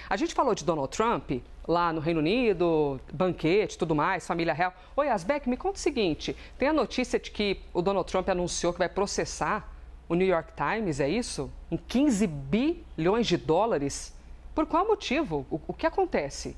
A gente falou de Donald Trump lá no Reino Unido, banquete, tudo mais, família real. Oi, Asbeck, me conta o seguinte, tem a notícia de que o Donald Trump anunciou que vai processar o New York Times, é isso? Em 15 bilhões de dólares? Por qual motivo? O que acontece?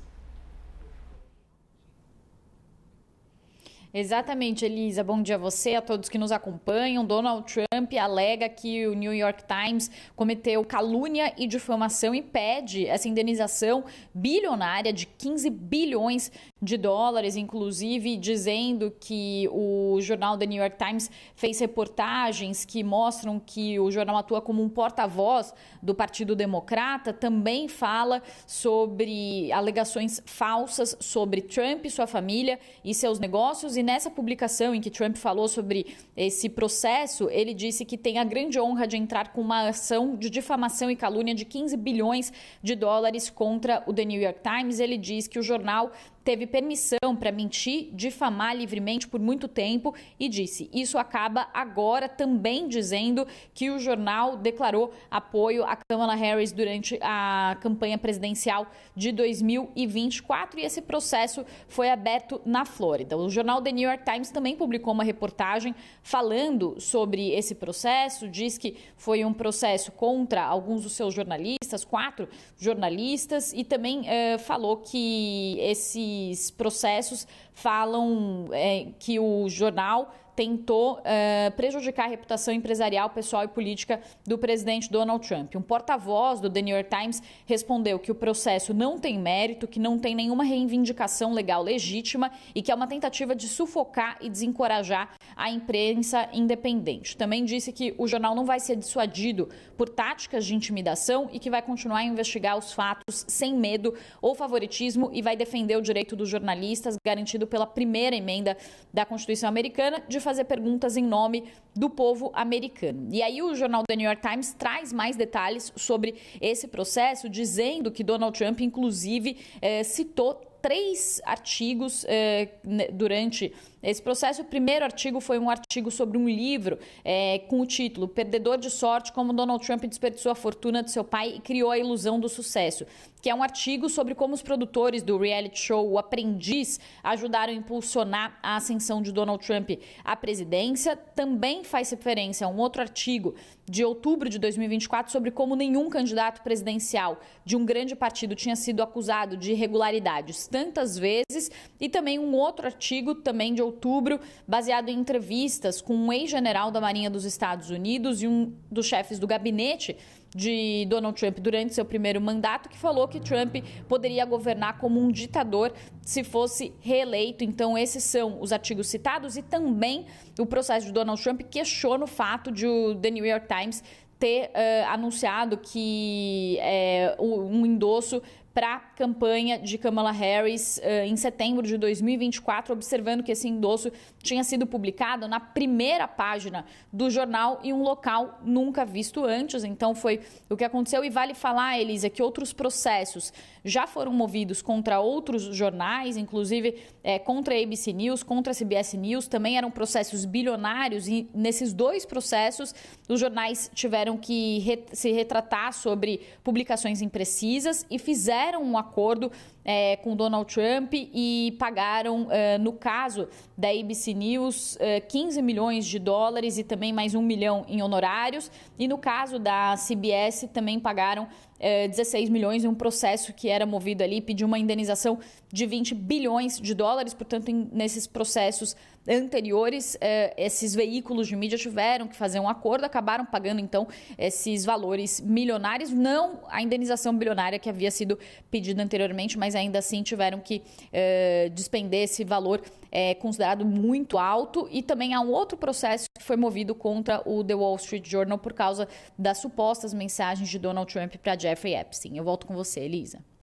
Exatamente, Elisa. Bom dia a você, a todos que nos acompanham. Donald Trump alega que o New York Times cometeu calúnia e difamação e pede essa indenização bilionária de 15 bilhões de dólares, inclusive dizendo que o jornal The New York Times fez reportagens que mostram que o jornal atua como um porta-voz do Partido Democrata, também fala sobre alegações falsas sobre Trump, sua família e seus negócios. E nessa publicação em que Trump falou sobre esse processo, ele disse que tem a grande honra de entrar com uma ação de difamação e calúnia de 15 bilhões de dólares contra o The New York Times. Ele diz que o jornal teve permissão para mentir, difamar livremente por muito tempo e disse, isso acaba agora, também dizendo que o jornal declarou apoio a Kamala Harris durante a campanha presidencial de 2024 e esse processo foi aberto na Flórida. O jornal The New York Times também publicou uma reportagem falando sobre esse processo, diz que foi um processo contra alguns dos seus jornalistas, 4 jornalistas, e também falou que esses processos falam que o jornal tentou prejudicar a reputação empresarial, pessoal e política do presidente Donald Trump. Um porta-voz do The New York Times respondeu que o processo não tem mérito, que não tem nenhuma reivindicação legal legítima e que é uma tentativa de sufocar e desencorajar a imprensa independente. Também disse que o jornal não vai ser dissuadido por táticas de intimidação e que vai continuar a investigar os fatos sem medo ou favoritismo e vai defender o direito dos jornalistas, garantido pela primeira emenda da Constituição Americana, de fazer perguntas em nome do povo americano. E aí o jornal The New York Times traz mais detalhes sobre esse processo, dizendo que Donald Trump, inclusive, citou 3 artigos durante esse processo. O primeiro artigo foi um artigo sobre um livro com o título Perdedor de Sorte, como Donald Trump desperdiçou a fortuna de seu pai e criou a ilusão do sucesso, que é um artigo sobre como os produtores do reality show O Aprendiz ajudaram a impulsionar a ascensão de Donald Trump à presidência. Também faz referência a um outro artigo de outubro de 2024 sobre como nenhum candidato presidencial de um grande partido tinha sido acusado de irregularidades tantas vezes, e também um outro artigo também de outubro, baseado em entrevistas com um ex-general da Marinha dos Estados Unidos e um dos chefes do gabinete de Donald Trump durante seu primeiro mandato, que falou que Trump poderia governar como um ditador se fosse reeleito. Então, esses são os artigos citados e também o processo de Donald Trump questiona o fato de o The New York Times ter anunciado que um endosso para a campanha de Kamala Harris em setembro de 2024, observando que esse endosso tinha sido publicado na primeira página do jornal em um local nunca visto antes. Então foi o que aconteceu. E vale falar, Elisa, que outros processos já foram movidos contra outros jornais, inclusive contra a ABC News, contra a CBS News, também eram processos bilionários e nesses 2 processos os jornais tiveram que se retratar sobre publicações imprecisas e fizeram um acordo com Donald Trump e pagaram, no caso da ABC News, 15 milhões de dólares e também mais 1 milhão em honorários. E no caso da CBS também pagaram 16 milhões em um processo que era movido ali, pediu uma indenização de 20 bilhões de dólares. Portanto, nesses processos anteriores, esses veículos de mídia tiveram que fazer um acordo, acabaram pagando então esses valores milionários, não a indenização bilionária que havia sido pedida anteriormente, mas ainda assim tiveram que despender esse valor considerado muito alto. E também há um outro processo que foi movido contra o The Wall Street Journal por causa das supostas mensagens de Donald Trump para Jeffrey Epstein. Eu volto com você, Elisa.